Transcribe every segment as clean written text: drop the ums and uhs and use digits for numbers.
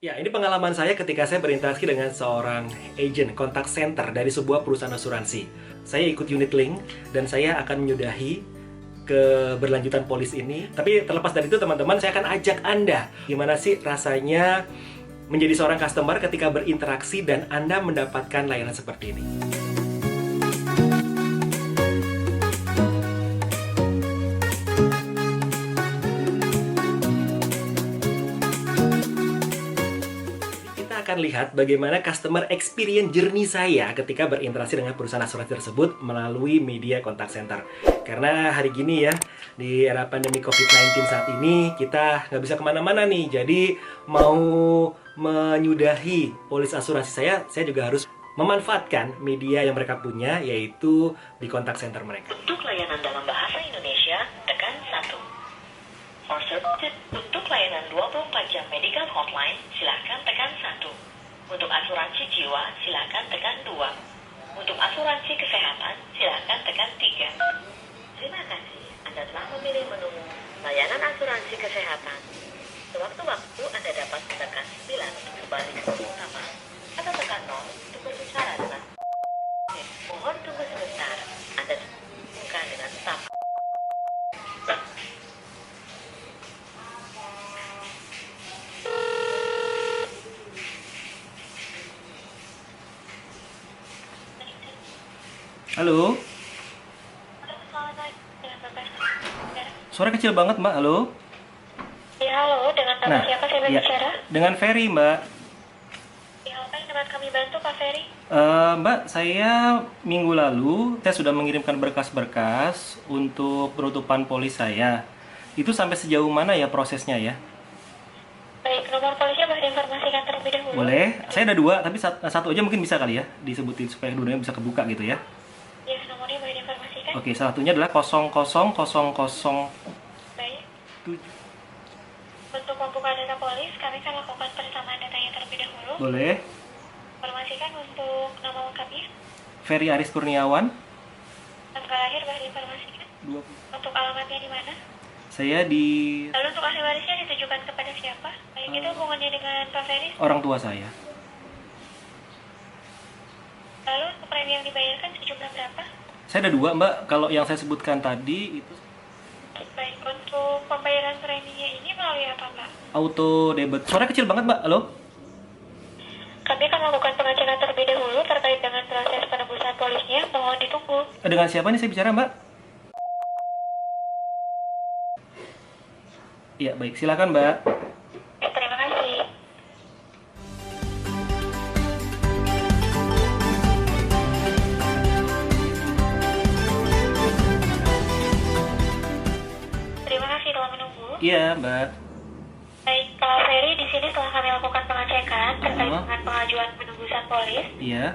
Ya, ini pengalaman saya ketika saya berinteraksi dengan seorang agent kontak center dari sebuah perusahaan asuransi. Saya ikut unit link dan saya akan menyudahi keberlanjutan polis ini. Tapi terlepas dari itu teman-teman, saya akan ajak Anda gimana sih rasanya menjadi seorang customer ketika berinteraksi dan Anda mendapatkan layanan seperti ini. Kita akan lihat bagaimana customer experience journey saya ketika berinteraksi dengan perusahaan asuransi tersebut melalui media contact center. Karena hari gini ya, di era pandemi COVID-19 saat ini, kita nggak bisa kemana-mana nih. Jadi, mau menyudahi polis asuransi saya juga harus memanfaatkan media yang mereka punya, yaitu di contact center mereka. Untuk layanan dalam bahasa Indonesia, tekan 1. For services, untuk layanan 24 jam medical hotline, silakan tekan 1. Untuk asuransi jiwa, silakan tekan 2. Untuk asuransi kesehatan, silakan tekan 3. Terima kasih, Anda telah memilih menu layanan asuransi kesehatan. Sewaktu-waktu Anda dapat tekan 9 untuk kembali ke menu utama, atau tekan 0 untuk berbicara dengan. Mohon tunggu sebentar, Anda bukan dengan staf. Halo? Suara kecil banget, Mbak. Halo? Ya, halo, dengan nama siapa saya berbicara? Dengan Ferry, Mbak. Ya, apa yang dapat kami bantu, Pak Ferry? Mbak, saya minggu lalu saya sudah mengirimkan berkas-berkas untuk penutupan polis saya. Itu sampai sejauh mana ya prosesnya ya? Baik, nomor polisnya boleh diinformasikan terlebih dahulu. Boleh. Saya ada dua, tapi satu aja mungkin bisa kali ya disebutin supaya keduanya bisa kebuka gitu ya. Ya, nomornya boleh diinformasikan. Oke, salah satunya adalah 0000. Baik. Untuk membuka data polis, kami akan lakukan persamaan datanya terlebih dahulu. Boleh. Informasikan untuk nama lengkapnya. Ferry Aris Kurniawan. Tanggal lahir boleh diinformasikan. 20. Untuk alamatnya di mana? Saya di Lalu untuk ahli warisnya ditujukan kepada siapa? Baik, itu hubungannya dengan Pak Ferry. orang tua saya. Lalu untuk premi yang dibayarkan sejumlah berapa? Saya ada dua, Mbak. Kalau yang saya sebutkan tadi itu Baik, untuk pembayaran preminya ini melalui apa, Pak? auto debit. Suara kecil banget, Mbak. Halo? Kami akan melakukan pengecekan terlebih dahulu terkait dengan proses penebusan polisnya. Mohon ditunggu. Dengan siapa nih saya bicara, Mbak? Iya, baik. Silakan, Mbak. Terima kasih. Terima kasih telah menunggu. Iya, Mbak. Baik, Pak Ferry, di sini telah kami lakukan pengecekan terkait dengan pengajuan penebusan polis. Iya.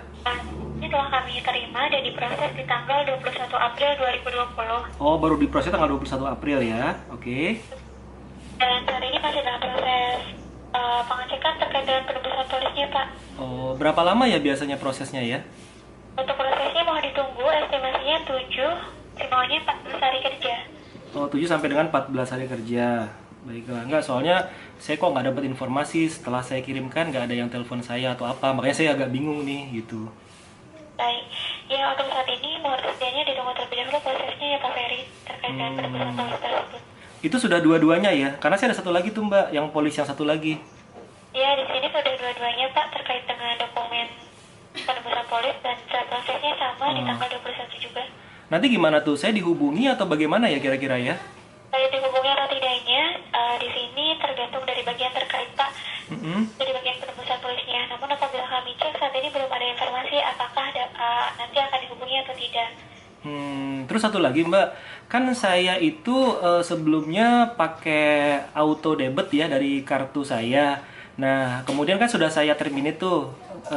Ini telah kami terima dan diproses di tanggal 21 April 2020. Oh, baru diproses tanggal 21 April ya. Oke. Dan saat ini masih dalam proses pengecekan terkait dengan penebusan polisnya, Pak. Oh, berapa lama ya biasanya prosesnya ya? Untuk prosesnya mohon ditunggu, estimasinya 7, semuanya 14 hari kerja. Oh, 7 sampai dengan 14 hari kerja. Baiklah, enggak, soalnya saya kok nggak dapat informasi setelah saya kirimkan, nggak ada yang telepon saya atau apa. Makanya saya agak bingung nih, gitu. Baik, ya untuk saat ini mohon kesediaannya ditunggu terlebih dahulu prosesnya ya Pak Ferry terkait dengan penebusan polis tersebut. Itu sudah dua-duanya ya? Karena saya ada satu lagi tuh, Mbak, yang polis yang satu lagi. Ya, di sini sudah dua-duanya Pak terkait dengan dokumen penebusan polis dan prosesnya sama di tanggal 21 juga. Nanti gimana tuh? Saya dihubungi atau bagaimana ya kira-kira ya? Saya dihubungi atau tidaknya, di sini tergantung dari bagian terkait Pak, dari bagian penebusan polisnya. Namun apabila kami cek saat ini belum ada informasi apakah nanti akan dihubungi atau tidak. Terus satu lagi, Mbak, kan saya itu sebelumnya pakai auto debit ya dari kartu saya. Nah, kemudian kan sudah saya terminate tuh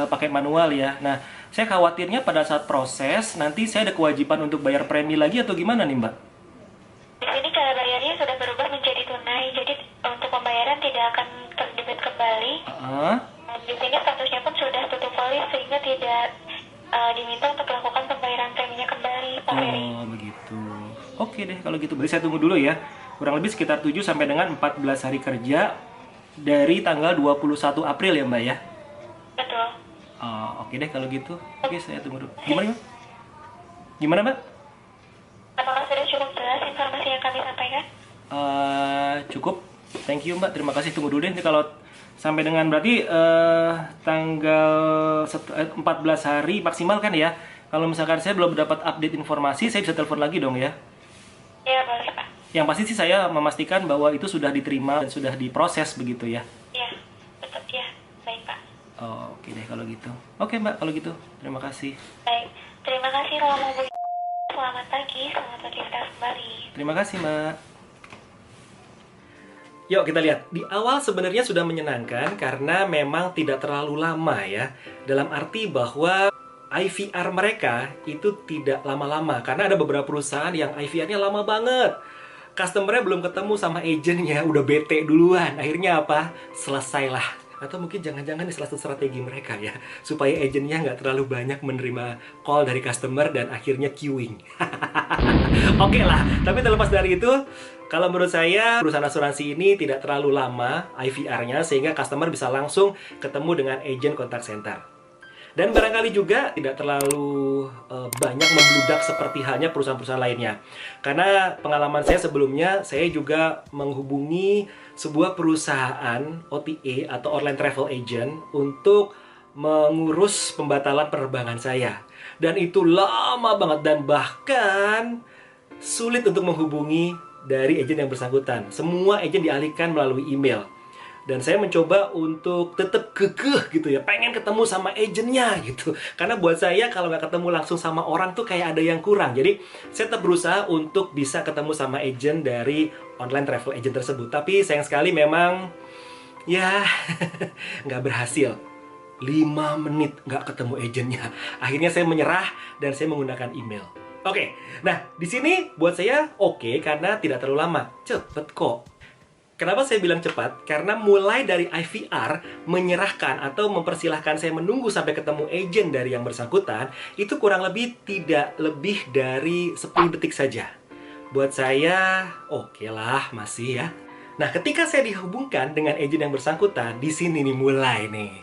pakai manual ya. Nah, saya khawatirnya pada saat proses nanti saya ada kewajiban untuk bayar premi lagi atau gimana nih, Mbak? Di sini cara bayarnya sudah berubah menjadi tunai, jadi untuk pembayaran tidak akan terdebit kembali. Dan di sini statusnya pun sudah tutup polis sehingga tidak diminta untuk melakukan pembayaran preminya kembali, Pak Ferry. Oh, begitu. Oke deh, kalau gitu. Berarti saya tunggu dulu ya. Kurang lebih sekitar 7 sampai dengan 14 hari kerja dari tanggal 21 April ya Mbak ya? Betul. Oh, oke deh kalau gitu. Oke, saya tunggu dulu. Gimana Mbak? Gimana Mbak? Apakah sudah cukup jelas informasi yang kami sampaikan? Cukup. Thank you Mbak, terima kasih. Tunggu dulu deh. Ini kalau sampai dengan berarti tanggal 14 hari maksimal kan ya? Kalau misalkan saya belum dapat update informasi, saya bisa telepon lagi dong ya? Iya, boleh Pak. Yang pasti sih saya memastikan bahwa itu sudah diterima dan sudah diproses begitu ya? Iya, betul ya. Baik Pak. Oh, oke deh kalau gitu. Oke Mbak, kalau gitu. Terima kasih. Baik, terima kasih Romo. Selamat pagi, selamat beraktivitas kembali. Terima kasih Mbak. Yuk kita lihat, di awal sebenarnya sudah menyenangkan karena memang tidak terlalu lama ya. Dalam arti bahwa IVR mereka itu tidak lama-lama. Karena ada beberapa perusahaan yang IVR-nya lama banget. Customer-nya belum ketemu sama agent-nya, udah bete duluan. Akhirnya apa? Selesailah. Atau mungkin jangan-jangan ini salah satu strategi mereka ya. Supaya agent-nya nggak terlalu banyak menerima call dari customer dan akhirnya queuing. Oke lah, tapi terlepas dari itu, kalau menurut saya perusahaan asuransi ini tidak terlalu lama IVR-nya sehingga customer bisa langsung ketemu dengan agent contact center. Dan barangkali juga tidak terlalu banyak membludak seperti halnya perusahaan-perusahaan lainnya. Karena pengalaman saya sebelumnya, saya juga menghubungi sebuah perusahaan OTA atau online travel agent untuk mengurus pembatalan penerbangan saya. Dan itu lama banget dan bahkan sulit untuk menghubungi dari agen yang bersangkutan. Semua agen dialihkan melalui email. Dan saya mencoba untuk tetap kekeh gitu ya, pengen ketemu sama agennya gitu. Karena buat saya kalau nggak ketemu langsung sama orang tuh kayak ada yang kurang. Jadi saya tetap berusaha untuk bisa ketemu sama agen dari online travel agent tersebut. Tapi sayang sekali memang ya nggak berhasil. 5 menit nggak ketemu agennya. Akhirnya saya menyerah dan saya menggunakan email. Oke, nah di sini buat saya oke karena tidak terlalu lama, cepet kok. Kenapa saya bilang cepat? Karena mulai dari IVR menyerahkan atau mempersilahkan saya menunggu sampai ketemu agent dari yang bersangkutan, itu kurang lebih tidak lebih dari 10 detik saja. Buat saya, oke lah masih ya. Nah, ketika saya dihubungkan dengan agent yang bersangkutan, di sini nih mulai nih.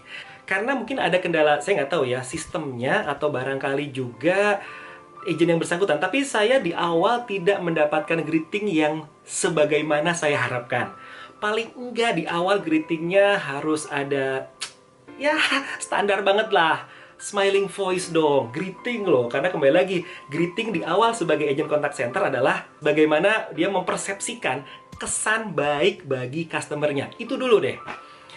Karena mungkin ada kendala, saya nggak tahu ya, sistemnya atau barangkali juga agent yang bersangkutan. Tapi saya di awal tidak mendapatkan greeting yang sebagaimana saya harapkan. Paling enggak di awal greetingnya harus ada, ya standar banget lah. Smiling voice dong, greeting loh. Karena kembali lagi, greeting di awal sebagai agent contact center adalah bagaimana dia mempersepsikan kesan baik bagi customernya. Itu dulu deh.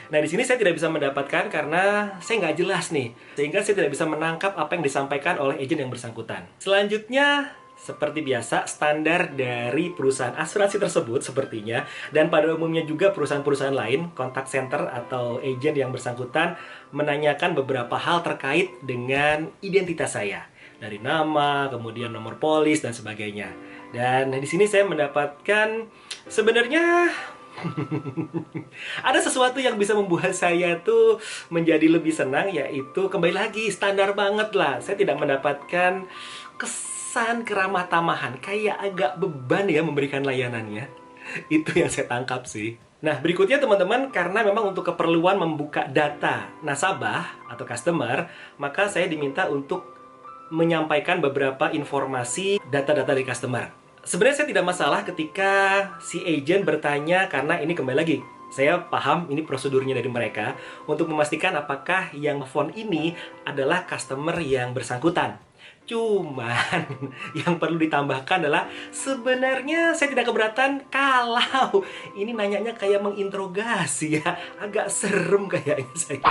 Nah, di sini saya tidak bisa mendapatkan karena saya nggak jelas nih. Sehingga saya tidak bisa menangkap apa yang disampaikan oleh agent yang bersangkutan. Selanjutnya, seperti biasa, standar dari perusahaan asuransi tersebut sepertinya. Dan pada umumnya juga perusahaan-perusahaan lain, contact center atau agent yang bersangkutan menanyakan beberapa hal terkait dengan identitas saya. Dari nama, kemudian nomor polis, dan sebagainya. Dan di sini saya mendapatkan sebenarnya ada sesuatu yang bisa membuat saya tuh menjadi lebih senang, yaitu kembali lagi standar banget lah. Saya tidak mendapatkan kesan keramah tamahan, kayak agak beban ya memberikan layanannya. Itu yang saya tangkap sih. Nah, berikutnya teman-teman, karena memang untuk keperluan membuka data nasabah atau customer, maka saya diminta untuk menyampaikan beberapa informasi data-data dari customer. Sebenarnya saya tidak masalah ketika si agent bertanya, karena ini kembali lagi, saya paham ini prosedurnya dari mereka untuk memastikan apakah yang phone ini adalah customer yang bersangkutan. Cuman yang perlu ditambahkan adalah sebenarnya saya tidak keberatan kalau ini nanyanya kayak menginterogasi ya. Agak serem kayaknya saya.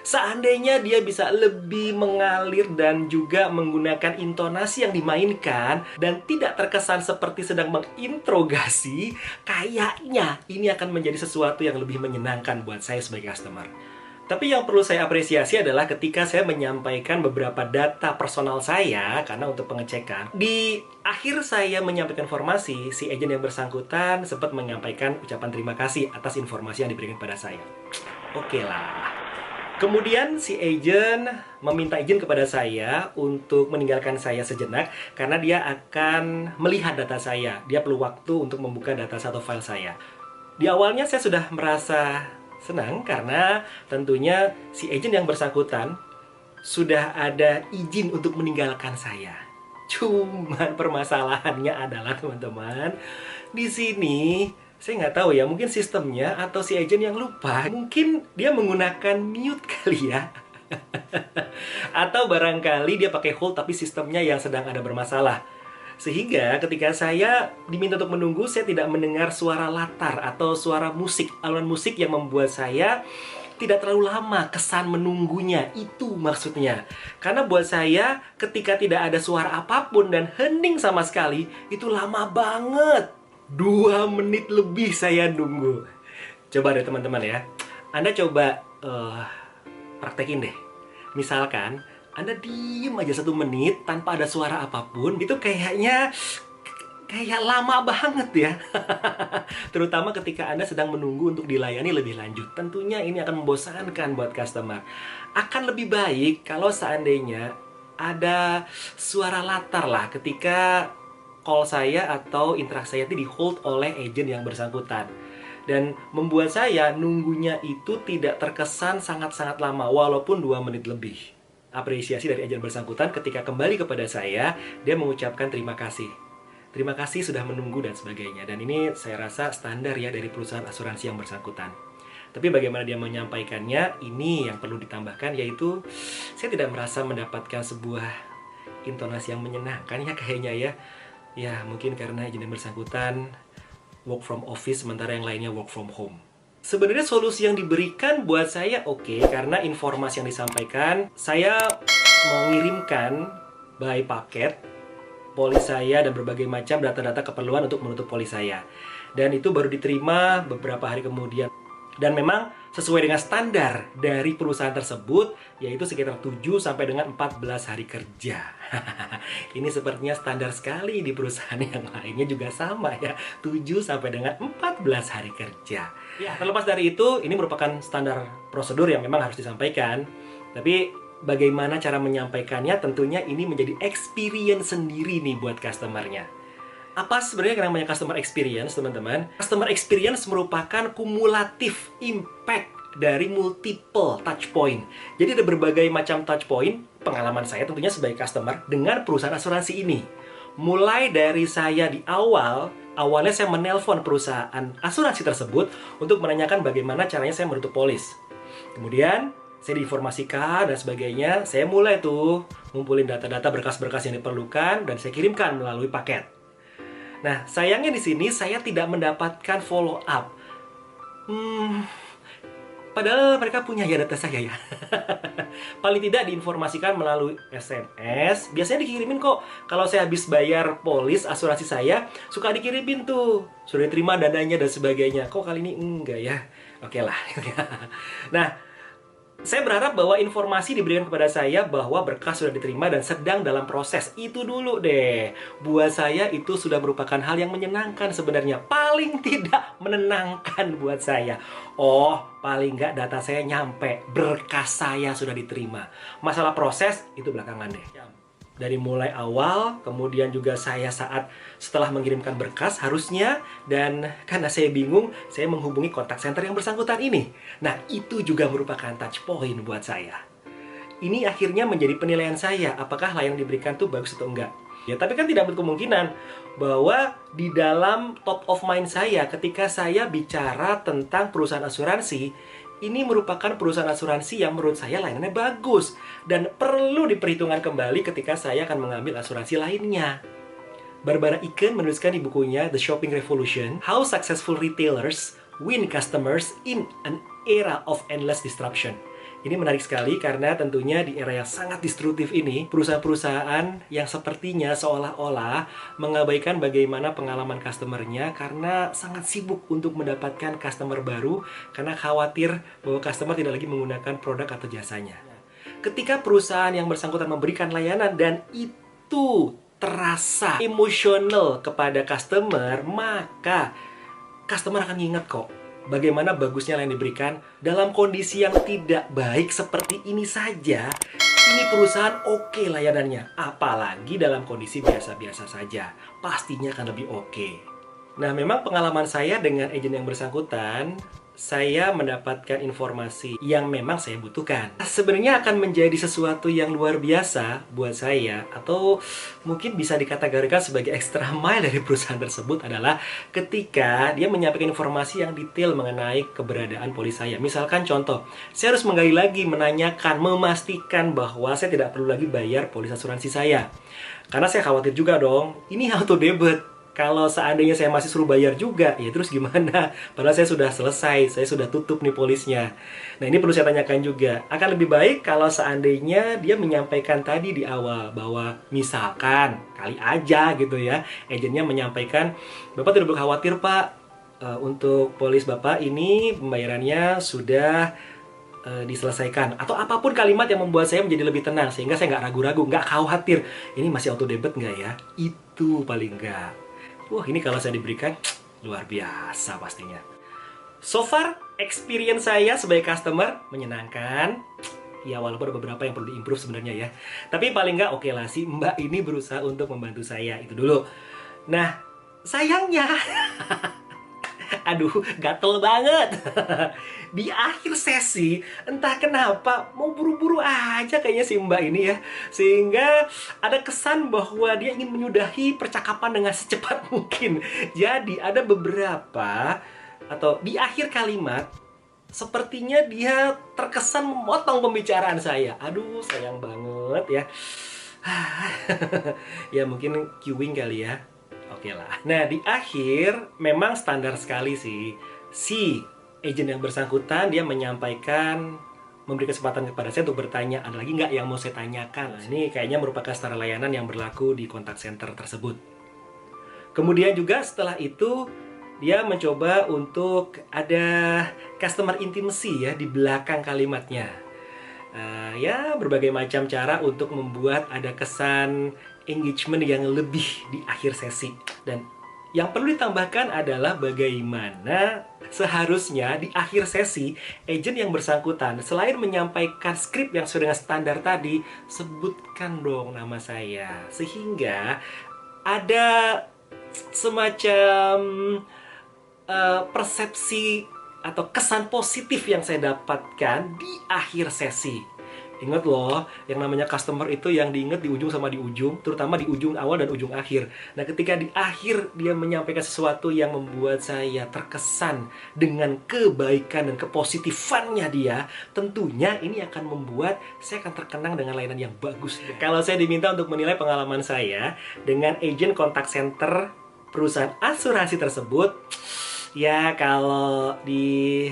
Seandainya dia bisa lebih mengalir dan juga menggunakan intonasi yang dimainkan dan tidak terkesan seperti sedang menginterogasi, kayaknya ini akan menjadi sesuatu yang lebih menyenangkan buat saya sebagai customer. Tapi yang perlu saya apresiasi adalah ketika saya menyampaikan beberapa data personal saya, karena untuk pengecekan, di akhir saya menyampaikan informasi, si agent yang bersangkutan sempat menyampaikan ucapan terima kasih atas informasi yang diberikan pada saya. Oke lah. Kemudian si agent meminta izin kepada saya untuk meninggalkan saya sejenak karena dia akan melihat data saya. Dia perlu waktu untuk membuka data satu file saya. Di awalnya saya sudah merasa senang karena tentunya si agent yang bersangkutan sudah ada izin untuk meninggalkan saya. Cuman permasalahannya adalah teman-teman, di sini saya nggak tahu ya, mungkin sistemnya atau si agent yang lupa, mungkin dia menggunakan mute kali ya. Atau barangkali dia pakai hold tapi sistemnya yang sedang ada bermasalah. Sehingga ketika saya diminta untuk menunggu, saya tidak mendengar suara latar atau suara musik, alunan musik yang membuat saya tidak terlalu lama kesan menunggunya. Itu maksudnya. Karena buat saya ketika tidak ada suara apapun dan hening sama sekali, itu lama banget. 2 menit lebih saya nunggu. Coba deh teman-teman ya. Anda coba praktekin deh. Misalkan Anda diem aja 1 menit tanpa ada suara apapun, itu kayak lama banget ya. Terutama ketika Anda sedang menunggu untuk dilayani lebih lanjut. Tentunya ini akan membosankan buat customer. Akan lebih baik kalau seandainya ada suara latar lah ketika call saya atau interaksi saya itu di hold oleh agent yang bersangkutan. Dan membuat saya nunggunya itu tidak terkesan sangat-sangat lama walaupun 2 menit lebih. Apresiasi dari agent bersangkutan ketika kembali kepada saya, dia mengucapkan terima kasih. Terima kasih sudah menunggu dan sebagainya. Dan ini saya rasa standar ya dari perusahaan asuransi yang bersangkutan. Tapi bagaimana dia menyampaikannya, ini yang perlu ditambahkan, yaitu saya tidak merasa mendapatkan sebuah intonasi yang menyenangkan ya kayaknya ya. Ya mungkin karena agent yang bersangkutan work from office sementara yang lainnya work from home. Sebenarnya solusi yang diberikan buat saya oke, karena informasi yang disampaikan, saya mengirimkan by paket polis saya dan berbagai macam data-data keperluan untuk menutup polis saya. Dan itu baru diterima beberapa hari kemudian. Dan memang sesuai dengan standar dari perusahaan tersebut, yaitu sekitar 7 sampai dengan 14 hari kerja. Ini sepertinya standar sekali di perusahaan yang lainnya juga sama ya, 7 sampai dengan 14 hari kerja. Ya, terlepas dari itu, ini merupakan standar prosedur yang memang harus disampaikan. Tapi bagaimana cara menyampaikannya, tentunya ini menjadi experience sendiri nih buat customer-nya. Apa sebenarnya yang namanya customer experience, teman-teman? Customer experience merupakan kumulatif impact dari multiple touch point. Jadi ada berbagai macam touch point, pengalaman saya tentunya sebagai customer dengan perusahaan asuransi ini. Mulai dari saya di awalnya saya menelpon perusahaan asuransi tersebut untuk menanyakan bagaimana caranya saya menutup polis. Kemudian saya diinformasikan dan sebagainya, saya mulai tuh ngumpulin data-data berkas-berkas yang diperlukan dan saya kirimkan melalui paket. Nah, sayangnya di sini saya tidak mendapatkan follow up. Padahal mereka punya ya data saya ya. Paling tidak diinformasikan melalui SMS. Biasanya dikirimin kok. Kalau saya habis bayar polis asuransi saya, suka dikirimin tuh. Sudah diterima dananya dan sebagainya. Kok kali ini enggak ya? Oke lah. Nah, saya berharap bahwa informasi diberikan kepada saya bahwa berkas sudah diterima dan sedang dalam proses. Itu dulu deh. Buat saya itu sudah merupakan hal yang menyenangkan sebenarnya. Paling tidak menenangkan buat saya. Oh, paling nggak data saya nyampe. Berkas saya sudah diterima. Masalah proses itu belakangan deh. Dari mulai awal, kemudian juga saya setelah mengirimkan berkas harusnya, dan karena saya bingung, saya menghubungi kontak center yang bersangkutan ini. Nah, itu juga merupakan touch point buat saya. Ini akhirnya menjadi penilaian saya, apakah layanan diberikan tuh bagus atau enggak. Ya, tapi kan tidak menutup kemungkinan bahwa di dalam top of mind saya ketika saya bicara tentang perusahaan asuransi, ini merupakan perusahaan asuransi yang menurut saya layanannya bagus dan perlu diperhitungkan kembali ketika saya akan mengambil asuransi lainnya. Barbara Eken menuliskan di bukunya The Shopping Revolution, How Successful Retailers Win Customers in an Era of Endless Disruption. Ini menarik sekali karena tentunya di era yang sangat destruktif ini, perusahaan-perusahaan yang sepertinya seolah-olah mengabaikan bagaimana pengalaman customer-nya karena sangat sibuk untuk mendapatkan customer baru karena khawatir bahwa customer tidak lagi menggunakan produk atau jasanya. Ketika perusahaan yang bersangkutan memberikan layanan dan itu terasa emosional kepada customer, maka customer akan ingat kok bagaimana bagusnya layanan diberikan dalam kondisi yang tidak baik seperti ini saja. Ini perusahaan oke layanannya, apalagi dalam kondisi biasa-biasa saja, pastinya akan lebih oke. Nah, memang pengalaman saya dengan agen yang bersangkutan, saya mendapatkan informasi yang memang saya butuhkan. Sebenarnya akan menjadi sesuatu yang luar biasa buat saya, atau mungkin bisa dikategorikan sebagai extra mile dari perusahaan tersebut adalah ketika dia menyampaikan informasi yang detail mengenai keberadaan polis saya. Misalkan contoh, saya harus menggali lagi, menanyakan, memastikan bahwa saya tidak perlu lagi bayar polis asuransi saya. Karena saya khawatir juga dong, ini auto debit. Kalau seandainya saya masih suruh bayar juga, ya terus gimana? Padahal saya sudah selesai, saya sudah tutup nih polisnya. Nah, ini perlu saya tanyakan juga. Akan lebih baik kalau seandainya dia menyampaikan tadi di awal bahwa misalkan, kali aja gitu ya, agennya menyampaikan, Bapak tidak perlu khawatir Pak, untuk polis Bapak ini pembayarannya sudah diselesaikan. Atau apapun kalimat yang membuat saya menjadi lebih tenang, sehingga saya nggak ragu-ragu, nggak khawatir, ini masih auto debit nggak ya? Itu paling nggak. Wah, ini kalau saya diberikan, luar biasa pastinya. So far, experience saya sebagai customer menyenangkan. Ya, walaupun ada beberapa yang perlu diimprove sebenarnya ya. Tapi paling nggak oke lah, si Mbak ini berusaha untuk membantu saya. Itu dulu. Nah, sayangnya... Aduh, gatel banget. Di akhir sesi, entah kenapa mau buru-buru aja kayaknya si Mbak ini ya. Sehingga ada kesan bahwa dia ingin menyudahi percakapan dengan secepat mungkin. Jadi ada beberapa, atau di akhir kalimat, sepertinya dia terkesan memotong pembicaraan saya. Aduh, sayang banget ya. Ya mungkin queuing kali ya. Oke lah. Nah, di akhir memang standar sekali sih. Si agent yang bersangkutan dia menyampaikan, memberi kesempatan kepada saya untuk bertanya, ada lagi nggak yang mau saya tanyakan? Nah, ini kayaknya merupakan standar layanan yang berlaku di contact center tersebut. Kemudian juga setelah itu dia mencoba untuk ada customer intimacy ya di belakang kalimatnya. Ya, berbagai macam cara untuk membuat ada kesan engagement yang lebih di akhir sesi. Dan yang perlu ditambahkan adalah bagaimana seharusnya di akhir sesi agent yang bersangkutan selain menyampaikan skrip yang sesuai dengan standar tadi, sebutkan dong nama saya, sehingga ada semacam persepsi atau kesan positif yang saya dapatkan di akhir sesi. Ingat loh, yang namanya customer itu yang diingat di ujung sama di ujung, terutama di ujung awal dan ujung akhir. Nah, ketika di akhir dia menyampaikan sesuatu yang membuat saya terkesan dengan kebaikan dan kepositifannya dia, tentunya ini akan membuat saya akan terkenang dengan layanan yang bagus. Kalau saya diminta untuk menilai pengalaman saya dengan agent contact center perusahaan asuransi tersebut, ya kalau di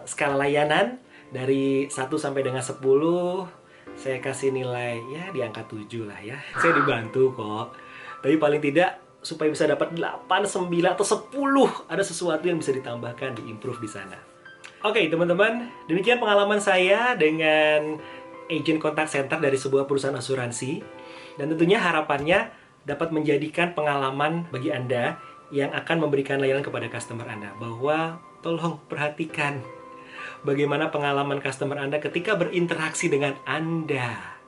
skala layanan dari 1 sampai dengan 10, saya kasih nilai ya di angka 7 lah ya. Saya dibantu kok. Tapi paling tidak supaya bisa dapat 8, 9, atau 10, ada sesuatu yang bisa ditambahkan, diimprove di sana. Oke, teman-teman, demikian pengalaman saya dengan agent contact center dari sebuah perusahaan asuransi. Dan tentunya harapannya dapat menjadikan pengalaman bagi Anda yang akan memberikan layanan kepada customer Anda, bahwa tolong perhatikan bagaimana pengalaman customer Anda ketika berinteraksi dengan Anda.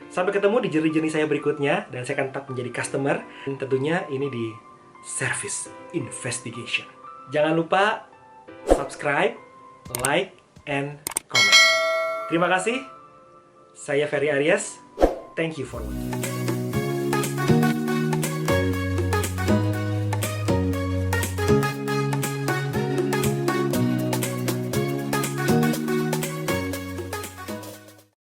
Sampai ketemu di journey saya berikutnya, dan saya akan tetap menjadi customer. Dan tentunya ini di Service Investigation. Jangan lupa subscribe, like, and comment. Terima kasih. Saya Ferry Aries. Thank you for watching.